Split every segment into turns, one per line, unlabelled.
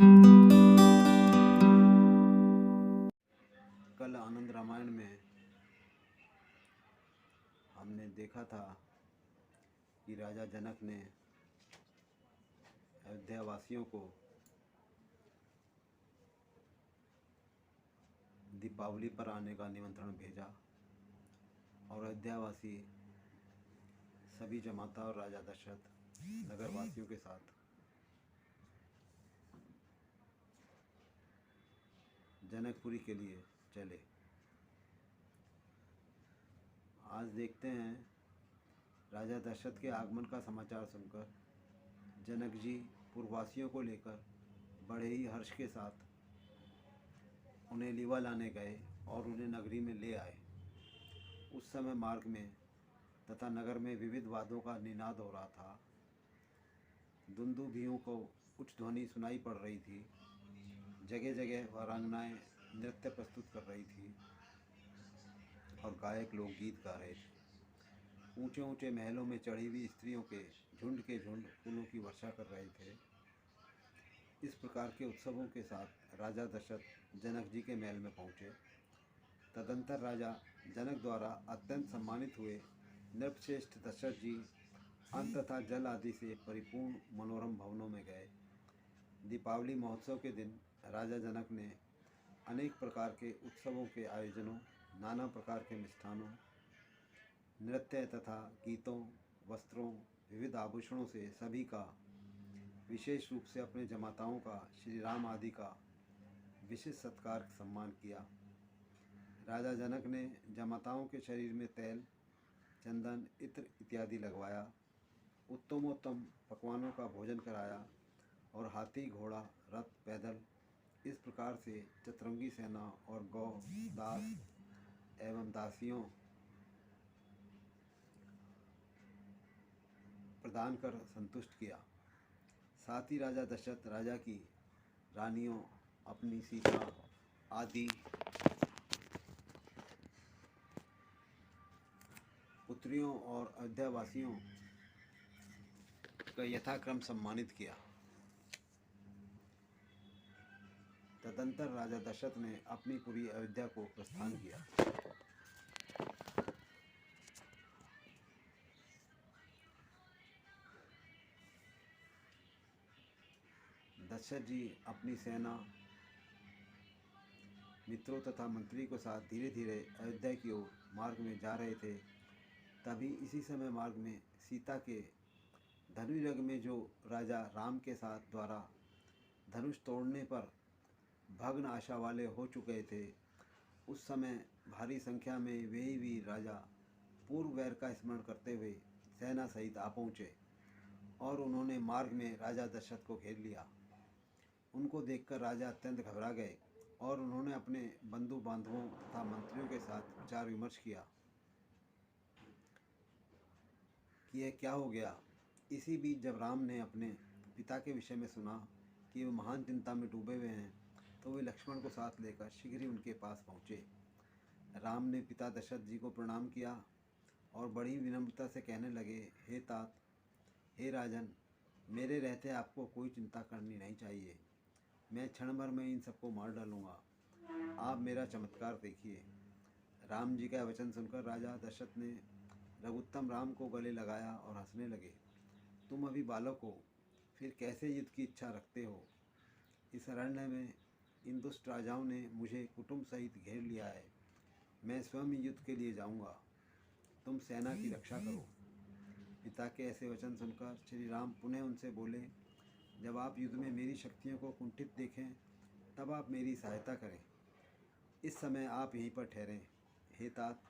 कल आनंद रामायण में हमने देखा था कि राजा जनक ने अयोध्या वासियों को दीपावली पर आने का निमंत्रण भेजा और अयोध्यावासी सभी जमाता और राजा दशरथ नगरवासियों के साथ जनकपुरी के लिए चले। आज देखते हैं राजा दशरथ के आगमन का समाचार सुनकर जनक जी पूर्ववासियों को लेकर बड़े ही हर्ष के साथ उन्हें लीवा लाने गए और उन्हें नगरी में ले आए। उस समय मार्ग में तथा नगर में विविध वाद्यों का निनाद हो रहा था। दुंदुभियों को उच्च ध्वनि सुनाई पड़ रही थी। जगह जगह वीरांगनाएं नृत्य प्रस्तुत कर रही थी और गायक लोग गीत गा रहे थे। ऊंचे ऊंचे महलों में चढ़ी हुई स्त्रियों के झुंड फूलों की वर्षा कर रहे थे। इस प्रकार के उत्सवों के साथ राजा दशरथ जनक जी के महल में पहुँचे। तदंतर राजा जनक द्वारा अत्यंत सम्मानित हुए नृपश्रेष्ठ दशरथ जी अन्न तथा जल आदि से परिपूर्ण मनोरम भवनों में गए। दीपावली महोत्सव के दिन राजा जनक ने अनेक प्रकार के उत्सवों के आयोजनों, नाना प्रकार के मिष्ठानों, नृत्य तथा गीतों, वस्त्रों, विविध आभूषणों से सभी का, विशेष रूप से अपने जमाताओं का, श्री राम आदि का विशेष सत्कार सम्मान किया। राजा जनक ने जमाताओं के शरीर में तेल, चंदन, इत्र इत्यादि लगवाया। उत्तमोत्तम पकवानों का भोजन कराया और हाथी, घोड़ा, रथ, पैदल इस प्रकार से चतुरंगी सेना और गौ, दास एवं दासियों प्रदान कर संतुष्ट किया। साथ ही राजा दशरथ राजा की रानियों, अपनी सीता आदि पुत्रियों और अयोध्यावासियों का यथाक्रम सम्मानित किया। तदंतर राजा दशरथ ने अपनी पूरी अयोध्या को प्रस्थान किया। दशरथ जी अपनी सेना, मित्रों तथा मंत्री के साथ धीरे धीरे अयोध्या की ओर मार्ग में जा रहे थे। तभी इसी समय मार्ग में सीता के धनुर्यज्ञ में जो राजा राम के साथ द्वारा धनुष तोड़ने पर भग्न आशा वाले हो चुके थे, उस समय भारी संख्या में वे ही वीर राजा पूर्व वैर का स्मरण करते हुए सेना सहित आ पहुँचे और उन्होंने मार्ग में राजा दशरथ को घेर लिया। उनको देखकर राजा अत्यंत घबरा गए और उन्होंने अपने बंधु बांधवों तथा मंत्रियों के साथ विचार विमर्श किया कि यह क्या हो गया। इसी बीच जब राम ने अपने पिता के विषय में सुना कि वे महान चिंता में डूबे हुए हैं, तो वे लक्ष्मण को साथ लेकर शीघ्र ही उनके पास पहुँचे। राम ने पिता दशरथ जी को प्रणाम किया और बड़ी विनम्रता से कहने लगे, हे तात, हे राजन, मेरे रहते आपको कोई चिंता करनी नहीं चाहिए। मैं क्षण भर में इन सबको मार डालूंगा। आप मेरा चमत्कार देखिए। राम जी का वचन सुनकर राजा दशरथ ने रघुत्तम राम को गले लगाया और हंसने लगे। तुम अभी बालक हो, फिर कैसे युद्ध की इच्छा रखते हो? इस अरण्य में इन दुष्ट राजाओं ने मुझे कुटुंब सहित घेर लिया है। मैं स्वयं युद्ध के लिए जाऊंगा। तुम सेना की रक्षा करो। पिता के ऐसे वचन सुनकर श्री राम पुनः उनसे बोले, जब आप युद्ध में मेरी शक्तियों को कुंठित देखें, तब आप मेरी सहायता करें। इस समय आप यहीं पर ठहरें। हे तात,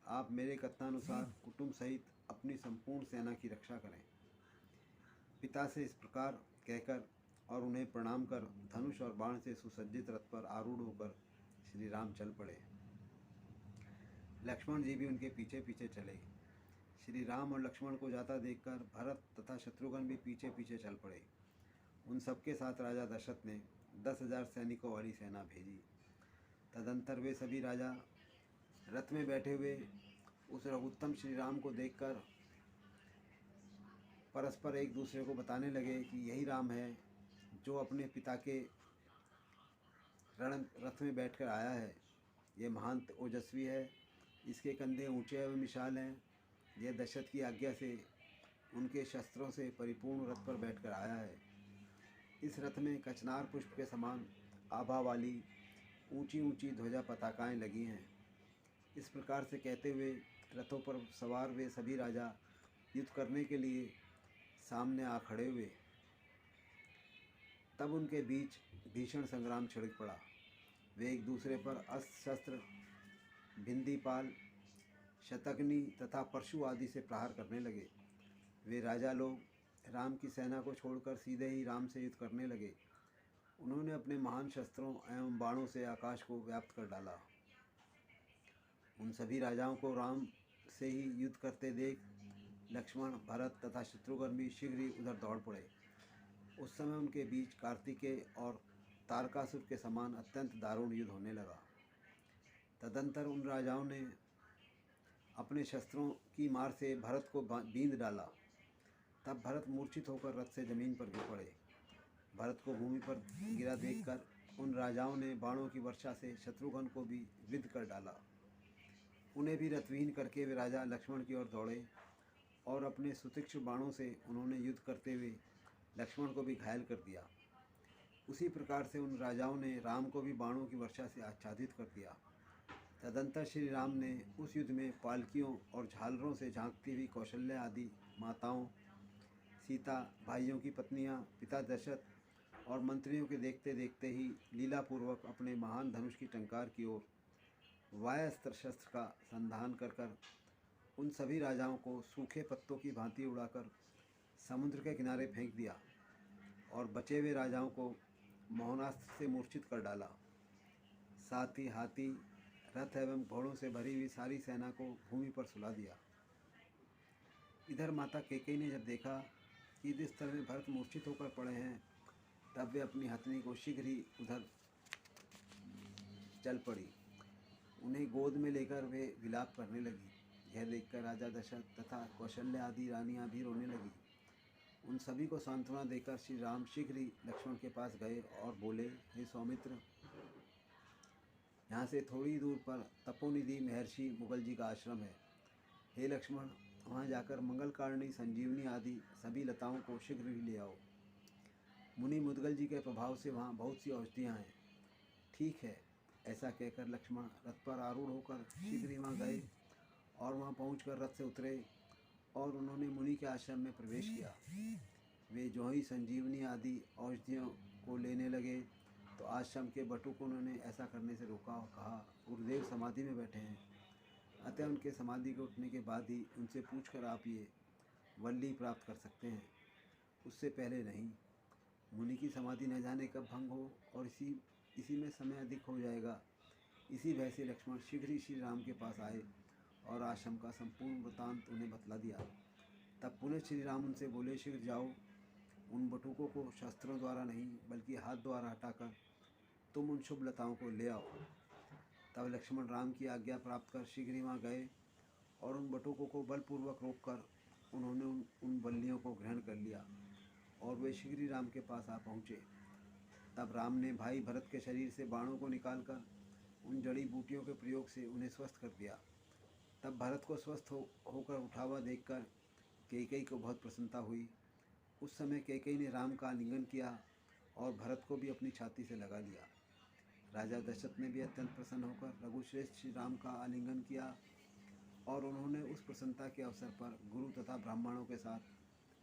आप मेरे कथनानुसार कुटुंब सहित अपनी संपूर्ण सेना की रक्षा करें। पिता से इस प्रकार कहकर और उन्हें प्रणाम कर धनुष और बाण से सुसज्जित रथ पर आरूढ़ होकर श्री राम चल पड़े। लक्ष्मण जी भी उनके पीछे पीछे चले। श्री राम और लक्ष्मण को जाता देखकर भरत तथा शत्रुघ्न भी पीछे पीछे चल पड़े। उन सबके साथ राजा दशरथ ने 10,000 सैनिकों वाली सेना भेजी। तदंतर वे सभी राजा रथ में बैठे हुए उस रघुत्तम श्री राम को देखकर परस्पर एक दूसरे को बताने लगे कि यही राम है जो अपने पिता के रण रथ में बैठकर आया है, ये महान ओजस्वी है, इसके कंधे ऊंचे एवं विशाल हैं। यह दशरथ की आज्ञा से उनके शस्त्रों से परिपूर्ण रथ पर बैठकर आया है। इस रथ में कचनार पुष्प के समान आभा वाली ऊंची ऊंची ध्वजा पताकाएं लगी हैं। इस प्रकार से कहते हुए रथों पर सवार वे सभी राजा युद्ध करने के लिए सामने आ खड़े हुए। तब उनके बीच भीषण संग्राम छिड़ पड़ा। वे एक दूसरे पर अस्त्र शस्त्र, भिंदीपाल, शतग्नि तथा परशु आदि से प्रहार करने लगे। वे राजा लोग राम की सेना को छोड़कर सीधे ही राम से युद्ध करने लगे। उन्होंने अपने महान शस्त्रों एवं बाणों से आकाश को व्याप्त कर डाला। उन सभी राजाओं को राम से ही युद्ध करते देख लक्ष्मण, भरत तथा शत्रुघ्न भी शीघ्र ही उधर दौड़ पड़े। उस समय उनके बीच कार्तिकेय और तारकासुर के समान अत्यंत दारुण युद्ध होने लगा। तदंतर उन राजाओं ने अपने शस्त्रों की मार से भरत को बींध डाला। तब भरत मूर्छित होकर रथ से जमीन पर गिर पड़े। भरत को भूमि पर गिरा देखकर उन राजाओं ने बाणों की वर्षा से शत्रुघ्न को भी विद्ध कर डाला। उन्हें भी रथविहीन करके वे राजा लक्ष्मण की ओर दौड़े और अपने सुतीक्ष्ण बाणों से उन्होंने युद्ध करते हुए लक्ष्मण को भी घायल कर दिया। उसी प्रकार से उन राजाओं ने राम को भी बाणों की वर्षा से आच्छादित कर दिया। तदंतर श्री राम ने उस युद्ध में पालकियों और झालरों से झांकती हुई कौशल्या आदि माताओं, सीता, भाइयों की पत्नियां, पिता दशरथ और मंत्रियों के देखते देखते ही लीलापूर्वक अपने महान धनुष की टंकार की ओर वायस्त्र शस्त्र का संधान कर उन सभी राजाओं को सूखे पत्तों की भांति उड़ाकर समुद्र के किनारे फेंक दिया और बचे हुए राजाओं को मोहनास्त्र से मूर्छित कर डाला। साथ ही हाथी, रथ एवं घोड़ों से भरी हुई सारी सेना को भूमि पर सुला दिया। इधर माता कैकेयी ने जब देखा कि इस स्थल में भरत मूर्छित होकर पड़े हैं, तब वे अपनी हथनी को शीघ्र ही उधर चल पड़ी। उन्हें गोद में लेकर वे विलाप करने लगी। यह देखकर राजा दशरथ तथा कौशल्या आदि रानियां भी रोने लगी। उन सभी को सांत्वना देकर श्री राम शीघ्र ही लक्ष्मण के पास गए और बोले, हे सौमित्र, यहाँ से थोड़ी दूर पर तपोनिधि महर्षि मुगल जी का आश्रम है। हे लक्ष्मण, वहाँ जाकर मंगलकारिणी, संजीवनी आदि सभी लताओं को शीघ्र ही ले आओ। मुनि मुदगल जी के प्रभाव से वहाँ बहुत सी औषधियाँ हैं। ठीक है, ऐसा कहकर लक्ष्मण रथ पर आरूढ़ होकर शीघ्र ही वहाँ गए और वहाँ पहुँचकर रथ से उतरे और उन्होंने मुनि के आश्रम में प्रवेश किया। वे जो ही संजीवनी आदि औषधियों को लेने लगे तो आश्रम के बटुक को उन्होंने ऐसा करने से रोका और कहा, गुरुदेव समाधि में बैठे हैं, अतः उनके समाधि के उठने के बाद ही उनसे पूछकर आप ये वल्ली प्राप्त कर सकते हैं, उससे पहले नहीं। मुनि की समाधि न जाने कब भंग हो और इसी में समय अधिक हो जाएगा। इसी भय से लक्ष्मण शीघ्र ही श्री राम के पास आए और आश्रम का संपूर्ण वृतांत उन्हें बतला दिया। तब पुनः श्री राम उनसे बोले, शीघ्र जाओ, उन बटुकों को शस्त्रों द्वारा नहीं बल्कि हाथ द्वारा हटाकर तुम उन शुभ लताओं को ले आओ। तब लक्ष्मण राम की आज्ञा प्राप्त कर शीघ्र ही वहाँ गए और उन बटुकों को बलपूर्वक रोककर उन्होंने उन बल्लियों को ग्रहण कर लिया और वे शीघ्र ही राम के पास आ पहुँचे। तब राम ने भाई भरत के शरीर से बाणों को निकालकर उन जड़ी बूटियों के प्रयोग से उन्हें स्वस्थ कर दिया। तब भरत को स्वस्थ होकर उठा हुआ देखकर कैकेयी को बहुत प्रसन्नता हुई। उस समय कैकेयी ने राम का आलिंगन किया और भरत को भी अपनी छाती से लगा लिया। राजा दशरथ ने भी अत्यंत प्रसन्न होकर रघुश्रेष्ठ श्री राम का आलिंगन किया और उन्होंने उस प्रसन्नता के अवसर पर गुरु तथा ब्राह्मणों के साथ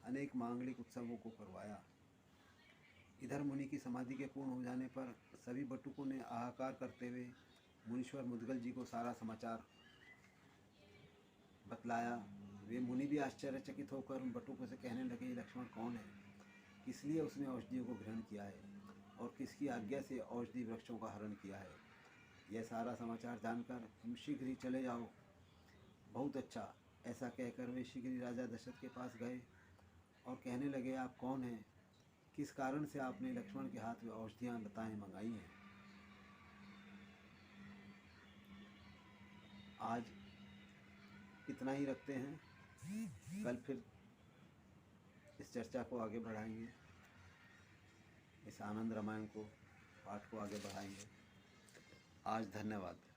अनेक मांगलिक उत्सवों को करवाया। इधर मुनि की समाधि के पूर्ण हो जाने पर सभी बटुकों ने हाहाकार करते हुए मुनीश्वर मुदगल जी को सारा समाचार बतलाया। वे मुनि भी आश्चर्यचकित होकर उन बटुकों से कहने लगे, लक्ष्मण कौन है, किस लिए उसने औषधियों को ग्रहण किया है और किसकी आज्ञा से औषधि वृक्षों का हरण किया है। यह सारा समाचार जानकर तुम शीघ्र ही चले जाओ। बहुत अच्छा, ऐसा कहकर वे शीघ्र ही राजा दशरथ के पास गए और कहने लगे, आप कौन हैं, किस कारण से आपने लक्ष्मण के हाथ में औषधियाँ लताएँ मंगाई हैं। आज इतना ही रखते हैं, कल फिर इस चर्चा को आगे बढ़ाएंगे। इस आनंद रामायण को पाठ को आगे बढ़ाएंगे। आज धन्यवाद।